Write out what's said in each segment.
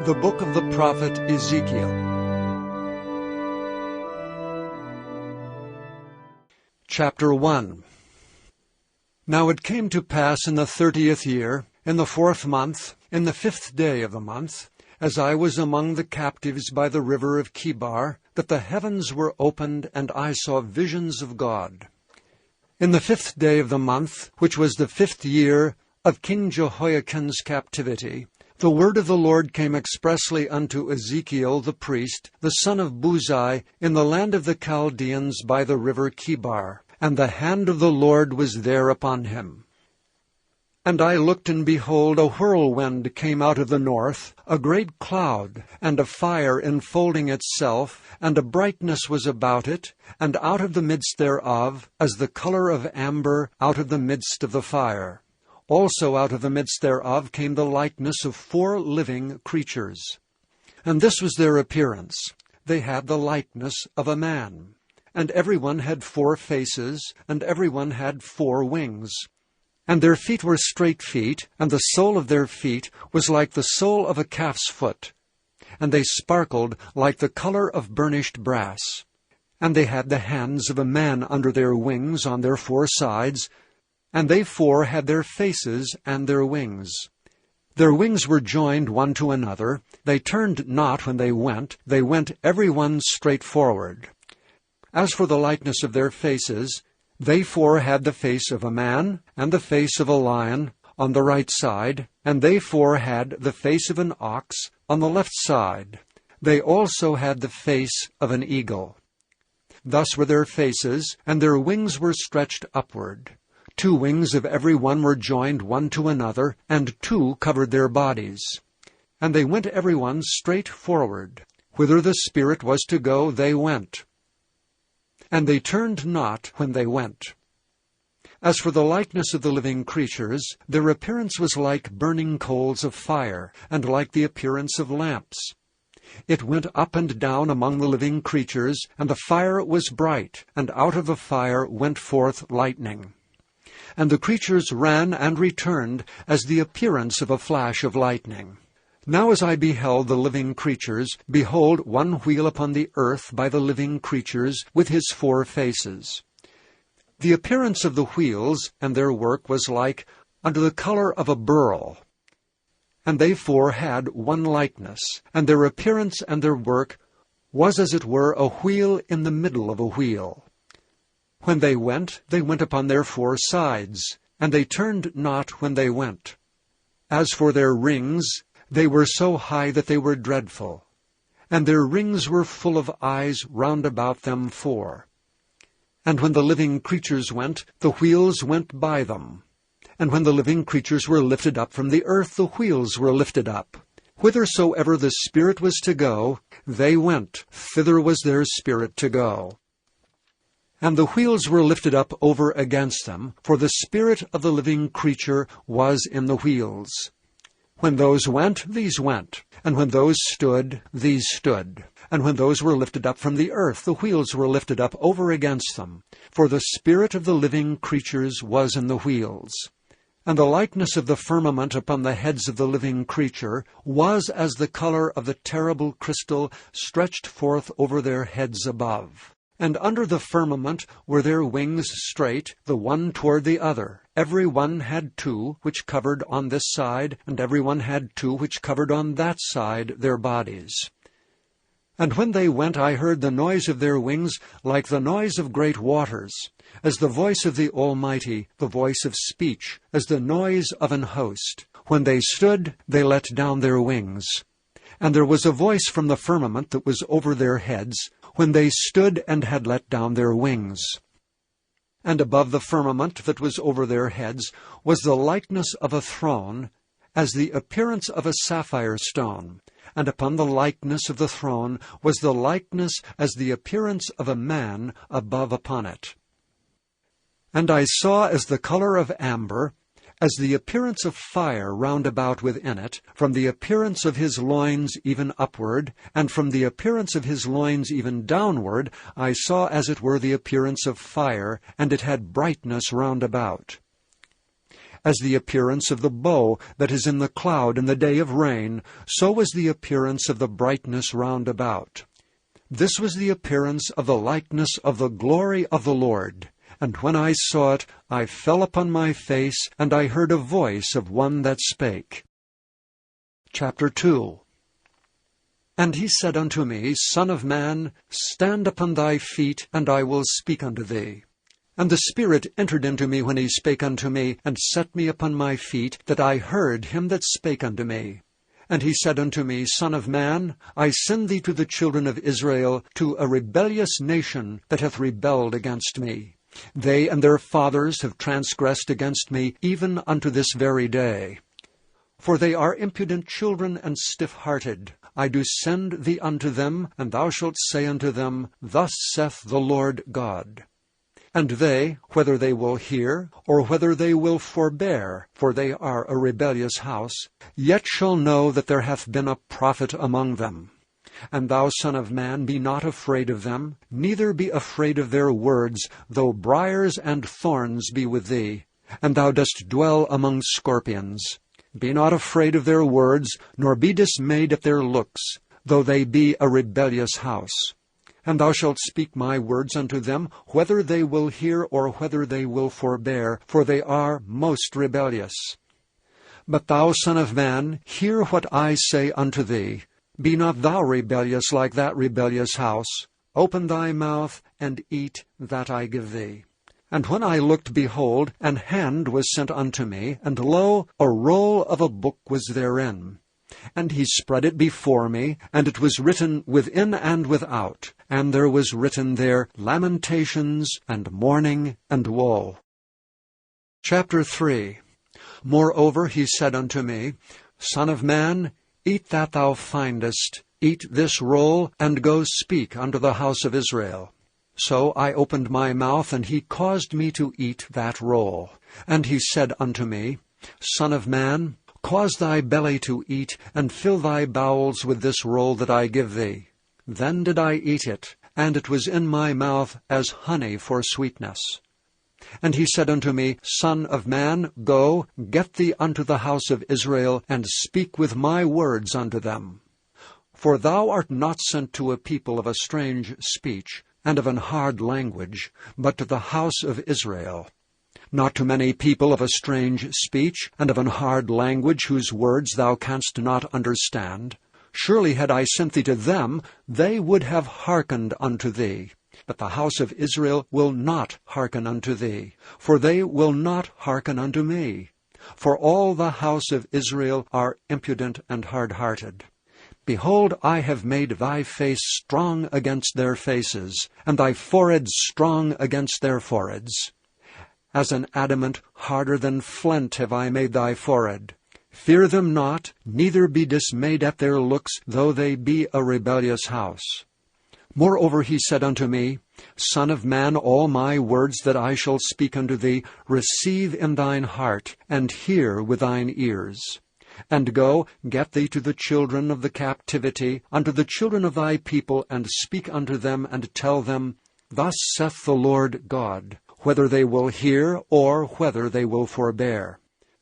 The book of the prophet Ezekiel. Chapter 1. Now it came to pass in the 30th year, in the 4th month, in the 5th day of the month, as I was among the captives by the river of Chebar, that the heavens were opened, and I saw visions of God. In the 5th day of the month, which was the 5th year of King Jehoiakim's captivity, the word of the Lord came expressly unto Ezekiel the priest, the son of Buzi, in the land of the Chaldeans by the river Chebar, and the hand of the Lord was there upon him. And I looked, and behold, a whirlwind came out of the north, a great cloud, and a fire enfolding itself, and a brightness was about it, and out of the midst thereof, as the color of amber out of the midst of the fire. Also out of the midst thereof came the likeness of 4 living creatures. And this was their appearance. They had the likeness of a man. And every one had 4 faces, and every one had 4 wings. And their feet were straight feet, and the sole of their feet was like the sole of a calf's foot. And they sparkled like the color of burnished brass. And they had the hands of a man under their wings on their 4 sides, and they 4 had their faces and their wings. Their wings were joined one to another. They turned not when they went every one straight forward. As for the likeness of their faces, they 4 had the face of a man, and the face of a lion on the right side, and they 4 had the face of an ox on the left side. They also had the face of an eagle. Thus were their faces, and their wings were stretched upward. 2 wings of every one were joined one to another, and 2 covered their bodies. And they went every one straight forward. Whither the Spirit was to go, they went. And they turned not when they went. As for the likeness of the living creatures, their appearance was like burning coals of fire, and like the appearance of lamps. It went up and down among the living creatures, and the fire was bright, and out of the fire went forth lightning. And the creatures ran and returned as the appearance of a flash of lightning. Now as I beheld the living creatures, behold, one wheel upon the earth by the living creatures with his 4 faces. The appearance of the wheels and their work was like unto the color of a beryl. And they 4 had one likeness, and their appearance and their work was as it were a wheel in the middle of a wheel. When they went upon their 4 sides, and they turned not when they went. As for their rings, they were so high that they were dreadful, and their rings were full of eyes round about them 4. And when the living creatures went, the wheels went by them. And when the living creatures were lifted up from the earth, the wheels were lifted up. Whithersoever the Spirit was to go, they went, thither was their spirit to go. And the wheels were lifted up over against them, for the spirit of the living creature was in the wheels. When those went, these went. And when those stood, these stood. And when those were lifted up from the earth, the wheels were lifted up over against them, for the spirit of the living creatures was in the wheels. And the likeness of the firmament upon the heads of the living creature was as the color of the terrible crystal stretched forth over their heads above. And under the firmament were their wings straight, the one toward the other. Every one had 2, which covered on this side, and every one had 2, which covered on that side their bodies. And when they went, I heard the noise of their wings like the noise of great waters, as the voice of the Almighty, the voice of speech, as the noise of an host. When they stood, they let down their wings. And there was a voice from the firmament that was over their heads, when they stood and had let down their wings. And above the firmament that was over their heads was the likeness of a throne, as the appearance of a sapphire stone. And upon the likeness of the throne was the likeness as the appearance of a man above upon it. And I saw as the color of amber, as the appearance of fire round about within it, from the appearance of his loins even upward, and from the appearance of his loins even downward, I saw as it were the appearance of fire, and it had brightness round about. As the appearance of the bow that is in the cloud in the day of rain, so was the appearance of the brightness round about. This was the appearance of the likeness of the glory of the Lord. And when I saw it, I fell upon my face, and I heard a voice of one that spake. Chapter 2. And he said unto me, Son of man, stand upon thy feet, and I will speak unto thee. And the Spirit entered into me when he spake unto me, and set me upon my feet, that I heard him that spake unto me. And he said unto me, Son of man, I send thee to the children of Israel, to a rebellious nation that hath rebelled against me. They and their fathers have transgressed against me, even unto this very day. For they are impudent children and stiff-hearted. I do send thee unto them, and thou shalt say unto them, Thus saith the Lord God. And they, whether they will hear, or whether they will forbear, for they are a rebellious house, yet shall know that there hath been a prophet among them. And thou, son of man, be not afraid of them, neither be afraid of their words, though briars and thorns be with thee, and thou dost dwell among scorpions. Be not afraid of their words, nor be dismayed at their looks, though they be a rebellious house. And thou shalt speak my words unto them, whether they will hear or whether they will forbear, for they are most rebellious. But thou, son of man, hear what I say unto thee. Be not thou rebellious like that rebellious house. Open thy mouth, and eat that I give thee. And when I looked, behold, an hand was sent unto me, and lo, a roll of a book was therein. And he spread it before me, and it was written within and without, and there was written there lamentations, and mourning, and woe. Chapter 3. Moreover he said unto me, Son of man, eat that thou findest, eat this roll, and go speak unto the house of Israel. So I opened my mouth, and he caused me to eat that roll. And he said unto me, Son of man, cause thy belly to eat, and fill thy bowels with this roll that I give thee. Then did I eat it, and it was in my mouth as honey for sweetness. And he said unto me, Son of man, go, get thee unto the house of Israel, and speak with my words unto them. For thou art not sent to a people of a strange speech, and of an hard language, but to the house of Israel. Not to many people of a strange speech, and of an hard language, whose words thou canst not understand. Surely had I sent thee to them, they would have hearkened unto thee. But the house of Israel will not hearken unto thee, for they will not hearken unto me. For all the house of Israel are impudent and hard-hearted. Behold, I have made thy face strong against their faces, and thy forehead strong against their foreheads. As an adamant harder than flint have I made thy forehead. Fear them not, neither be dismayed at their looks, though they be a rebellious house. Moreover he said unto me, Son of man, all my words that I shall speak unto thee, receive in thine heart, and hear with thine ears. And go, get thee to the children of the captivity, unto the children of thy people, and speak unto them, and tell them, Thus saith the Lord God, whether they will hear, or whether they will forbear.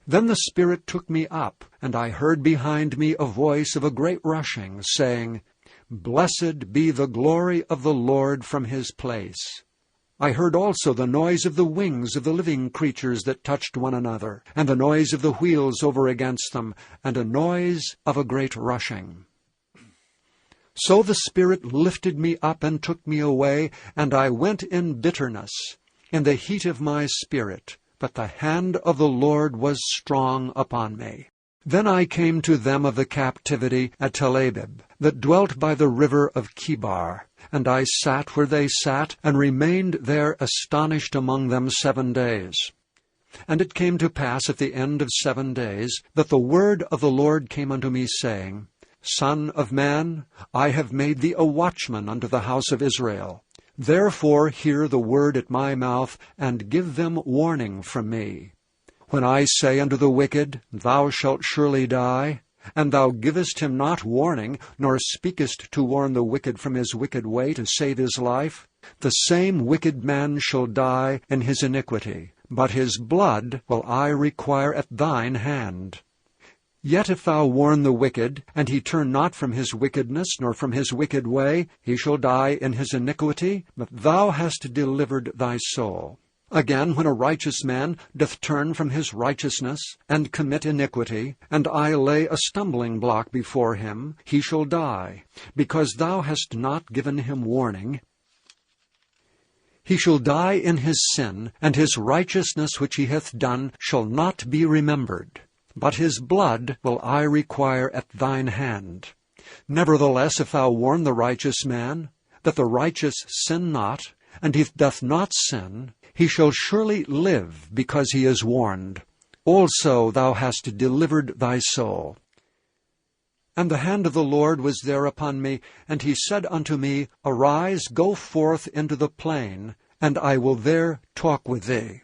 Then the Spirit took me up, and I heard behind me a voice of a great rushing, saying, Blessed be the glory of the Lord from his place. I heard also the noise of the wings of the living creatures that touched one another, and the noise of the wheels over against them, and a noise of a great rushing. So the Spirit lifted me up and took me away, and I went in bitterness, in the heat of my spirit, but the hand of the Lord was strong upon me. Then I came to them of the captivity at Tel Abib, that dwelt by the river of Chebar, and I sat where they sat, and remained there astonished among them 7 days. And it came to pass at the end of 7 days, that the word of the Lord came unto me, saying, Son of man, I have made thee a watchman unto the house of Israel. Therefore hear the word at my mouth, and give them warning from me. When I say unto the wicked, Thou shalt surely die, and thou givest him not warning, nor speakest to warn the wicked from his wicked way to save his life, the same wicked man shall die in his iniquity, but his blood will I require at thine hand. Yet if thou warn the wicked, and he turn not from his wickedness, nor from his wicked way, he shall die in his iniquity, but thou hast delivered thy soul. Again, when a righteous man doth turn from his righteousness, and commit iniquity, and I lay a stumbling block before him, he shall die, because thou hast not given him warning. He shall die in his sin, and his righteousness which he hath done shall not be remembered. But his blood will I require at thine hand. Nevertheless, if thou warn the righteous man, that the righteous sin not, and he doth not sin, he shall surely live, because he is warned. Also thou hast delivered thy soul. And the hand of the Lord was there upon me, and he said unto me, Arise, go forth into the plain, and I will there talk with thee.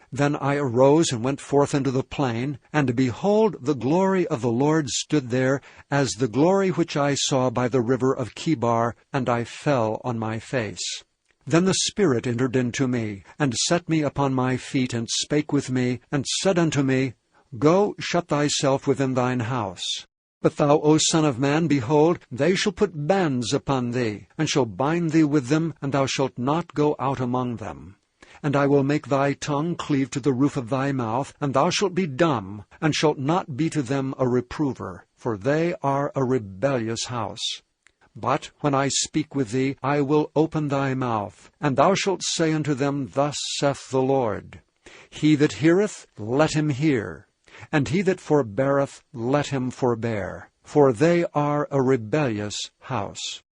Then I arose and went forth into the plain, and behold, the glory of the Lord stood there, as the glory which I saw by the river of Chebar, and I fell on my face. Then the Spirit entered into me, and set me upon my feet, and spake with me, and said unto me, Go, shut thyself within thine house. But thou, O son of man, behold, they shall put bands upon thee, and shall bind thee with them, and thou shalt not go out among them. And I will make thy tongue cleave to the roof of thy mouth, and thou shalt be dumb, and shalt not be to them a reprover, for they are a rebellious house. But when I speak with thee, I will open thy mouth, and thou shalt say unto them, Thus saith the Lord. He that heareth, let him hear, and he that forbeareth, let him forbear, for they are a rebellious house.